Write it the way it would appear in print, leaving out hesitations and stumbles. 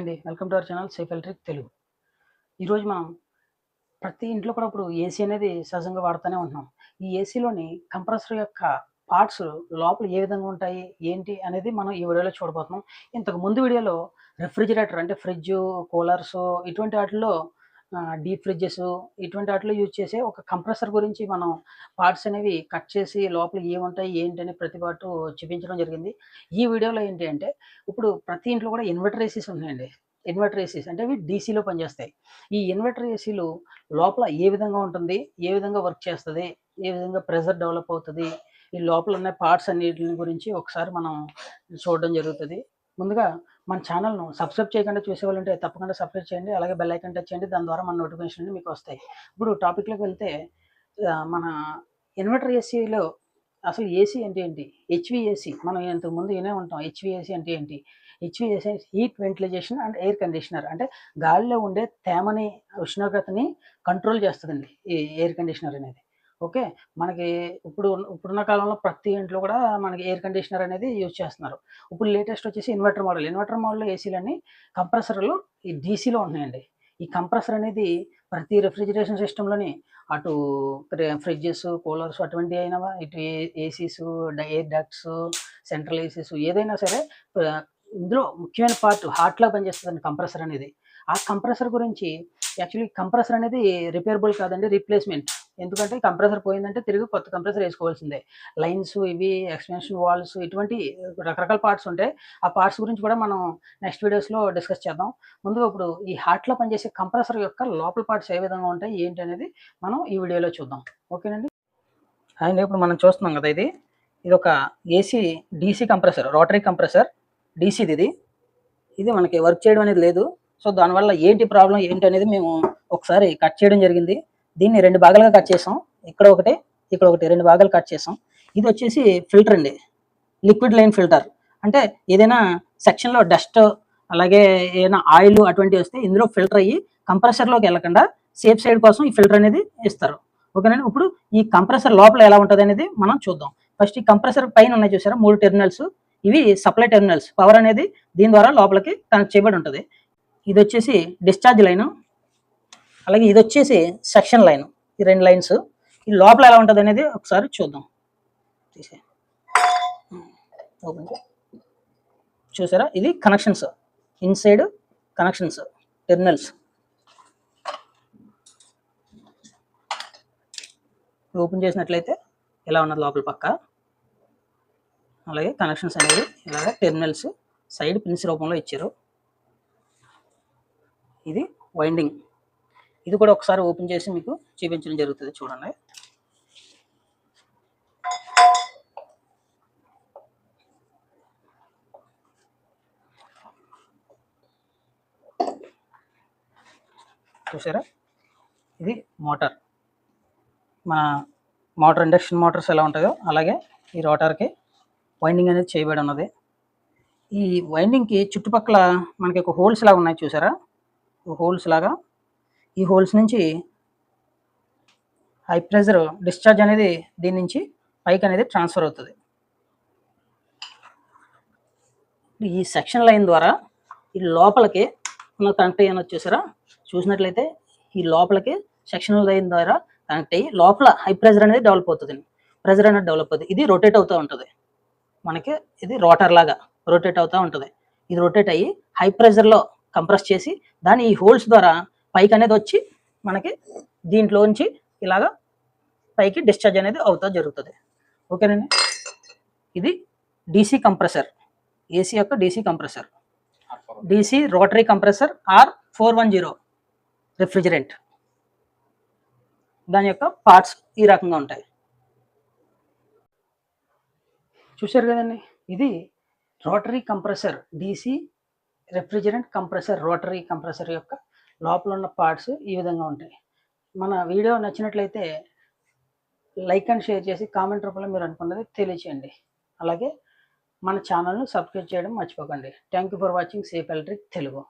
అండి, welcome to our channel safe electric Telugu. ఈరోజు మనం ప్రతి ఇంట్లో కూడా ఇప్పుడు ఏసీ అనేది సహజంగా వాడుతూనే ఉంటున్నాం. ఈ ఏసీలోని కంప్రెసర్ యొక్క పార్ట్స్ లోపల ఏ విధంగా ఉంటాయి, ఏంటి అనేది మనం ఈ వీడియోలో చూడబోతున్నాం. ఇంతకు ముందు వీడియోలో రెఫ్రిజిరేటర్ అంటే ఫ్రిడ్జ్, కూలర్స్ ఇటువంటి వాటిల్లో డీప్ ఫ్రిడ్జెస్ ఇటువంటి వాటిలో యూజ్ చేసే ఒక కంప్రెసర్ గురించి మనం పార్ట్స్ అనేవి కట్ చేసి లోపల ఏముంటాయి, ఏంటి అని ప్రతి పార్ట్ చూపించడం జరిగింది. ఈ వీడియోలో ఏంటి అంటే ఇప్పుడు ప్రతి ఇంట్లో కూడా ఇన్వర్టర్ ఏసీస్ ఉన్నాయండి. ఇన్వర్టర్ ఏసీస్ అంటే అవి డీసీలో పనిచేస్తాయి. ఈ ఇన్వర్టర్ ఏసీలు లోపల ఏ విధంగా ఉంటుంది, ఏ విధంగా వర్క్ చేస్తుంది, ఏ విధంగా ప్రెషర్ డెవలప్ అవుతుంది, ఈ లోపల ఉన్న పార్ట్స్ అన్నిటి గురించి ఒకసారి మనం చూడడం జరుగుతుంది. ముందుగా మన ఛానల్ను సబ్స్క్రైబ్ చేయకుండా చూసేవాళ్ళంటే తప్పకుండా సబ్స్క్రైబ్ చేయండి. అలాగే బెల్ ఐకాన్ టచ్ చేయండి. దాని ద్వారా మన నోటిఫికేషన్ మీకు వస్తాయి. ఇప్పుడు టాపిక్లోకి వెళ్తే మన ఇన్వర్టర్ ఏసీలో అసలు ఏసీ అంటే ఏంటి, హెచ్విఏసీ మనం ఇంతకుముందు వినే ఉంటాం. హెచ్విఏసీ అంటే ఏంటి? HVAC heat ventilisation and air conditioner అంటే గాలిలో ఉండే తేమని, ఉష్ణోగ్రతని కంట్రోల్ చేస్తుందండి ఈ ఎయిర్ కండిషనర్ అనేది. ఓకే, మనకి ఇప్పుడున్న కాలంలో ప్రతి ఇంట్లో కూడా మనకి ఎయిర్ కండిషనర్ అనేది యూజ్ చేస్తున్నారు. ఇప్పుడు లేటెస్ట్ వచ్చేసి ఇన్వర్టర్ మోడల్లో ఏసీలన్నీ కంప్రెసర్లు ఈ డీసీలో ఉంటున్నాయండి. ఈ కంప్రెసర్ అనేది ప్రతి రెఫ్రిజిరేషన్ సిస్టంలోని అటు ఫ్రిడ్జెస్, కూలర్స్ అటువంటివి అయినా, ఇటు ACs, air ducts, central ACs ఏదైనా సరే ఇందులో ముఖ్యమైన పార్ట్ హార్ట్లా పనిచేస్తుందండి కంప్రెసర్ అనేది. ఆ కంప్రెసర్ గురించి యాక్చువల్లీ కంప్రెసర్ అనేది రిపేరబుల్ కాదండి, రీప్లేస్మెంట్. ఎందుకంటే కంప్రెసర్ పోయిందంటే తిరిగి కొత్త కంప్రెసర్ వేసుకోవాల్సిందే. లైన్స్ ఇవి ఎక్స్టెన్షన్ వాల్స్ ఇటువంటి రకరకాల పార్ట్స్ ఉంటాయి. ఆ పార్ట్స్ గురించి కూడా మనం నెక్స్ట్ వీడియోస్లో డిస్కస్ చేద్దాం. ముందుగా ఇప్పుడు ఈ హార్ట్లో పనిచేసే కంప్రెసర్ యొక్క లోపల పార్ట్స్ ఏ విధంగా ఉంటాయి, ఏంటి అనేది మనం ఈ వీడియోలో చూద్దాం. ఓకేనండి. అండ్ ఇప్పుడు మనం చూస్తున్నాం కదా, ఇది ఒక AC DC compressor, rotary compressor డీసీది. ఇది మనకి వర్క్ చేయడం అనేది లేదు. సో దానివల్ల ఏంటి ప్రాబ్లం ఏంటి అనేది మేము ఒకసారి కట్ చేయడం జరిగింది. దీన్ని 2 భాగాలుగా కట్ చేసాం. ఇక్కడ ఒకటి, ఇక్కడ ఒకటి, 2 భాగాలు కట్ చేసాం. ఇది వచ్చేసి ఫిల్టర్ అండి, లిక్విడ్ లైన్ ఫిల్టర్. అంటే ఏదైనా సెక్షన్లో డస్ట్ అలాగే ఏదైనా ఆయిల్ అటువంటివి వస్తే ఇందులో ఫిల్టర్ అయ్యి కంప్రెసర్లోకి వెళ్ళకుండా సేఫ్ సైడ్ కోసం ఈ ఫిల్టర్ అనేది ఇస్తారు. ఓకేనండి. ఇప్పుడు ఈ కంప్రెసర్ లోపల ఎలా ఉంటుంది అనేది మనం చూద్దాం. ఫస్ట్ ఈ కంప్రెసర్ పైన ఉన్నాయి చూసారా 3 టెర్మినల్స్, ఇవి సప్లై టెర్మినల్స్. పవర్ అనేది దీని ద్వారా లోపలికి కనెక్ట్ చేయబడి ఉంటుంది. ఇది వచ్చేసి డిశ్చార్జ్ లైను, అలాగే ఇది వచ్చేసి సెక్షన్ లైన్. ఈ 2 లైన్స్ ఈ లోపల ఎలా ఉంటుంది అనేది ఒకసారి చూద్దాం. చూసారా, ఇది connections, inside connections, terminals. Open చేసినట్లయితే ఎలా ఉన్నది లోపల పక్క. అలాగే కనెక్షన్స్ అనేవి ఇలాగ టెర్మినల్స్ సైడ్ పిన్స్ రూపంలో ఇచ్చారు. ఇది వైండింగ్. ఇది కూడా ఒకసారి ఓపెన్ చేసి మీకు చూపించడం జరుగుతుంది. చూడండి, చూసారా, ఇది మోటార్. మన మోటార్, ఇండక్షన్ మోటార్స్ ఎలా ఉంటాయో అలాగే ఈ రోటర్కి వైండింగ్ అనేది చేయబడి ఉన్నది. ఈ వైండింగ్కి చుట్టుపక్కల మనకి ఒక హోల్స్ లాగా ఉన్నాయి చూసారా, హోల్స్ లాగా. ఈ హోల్స్ నుంచి హై ప్రెషర్ డిశ్చార్జ్ అనేది దీని నుంచి పైకి అనేది ట్రాన్స్ఫర్ అవుతుంది. ఈ సెక్షన్ లైన్ ద్వారా ఈ లోపలికి ఉన్న కనెక్ట్ అయ్యి చూసారా, చూసినట్లయితే ఈ లోపలికి సెక్షన్ లైన్ ద్వారా కనెక్ట్ అయ్యి లోపల హై ప్రెషర్ అనేది డెవలప్ అవుతుంది. ప్రెషర్ అనేది డెవలప్ అవుతుంది. ఇది రొటేట్ అవుతూ ఉంటుంది. మనకి ఇది రోటర్ లాగా రొటేట్ అవుతూ ఉంటుంది. ఇది రొటేట్ అయ్యి హై ప్రెషర్లో కంప్రెస్ చేసి దాన్ని ఈ హోల్స్ ద్వారా పైకి అనేది వచ్చి మనకి దీంట్లోంచి ఇలాగా పైకి డిశ్చార్జ్ అనేది అవుతా జరుగుతుంది. ఓకేనండి. ఇది డీసీ కంప్రెసర్, ఏసీ యొక్క DC compressor, DC rotary compressor R410 refrigerant. దాని యొక్క పార్ట్స్ ఈ రకంగా ఉంటాయి. చూశారు కదండి, ఇది rotary compressor, DC refrigerant compressor, rotary compressor యొక్క లోపల ఉన్న పార్ట్స్ ఈ విధంగా ఉంటాయి. మన వీడియో నచ్చినట్లయితే లైక్ అండ్ షేర్ చేసి కామెంట్ రూపంలో మీరు అనుకున్నది తెలియచేయండి. అలాగే మన ఛానల్ను సబ్స్క్రైబ్ చేయడం మర్చిపోకండి. Thank you for watching safe electric Telugu.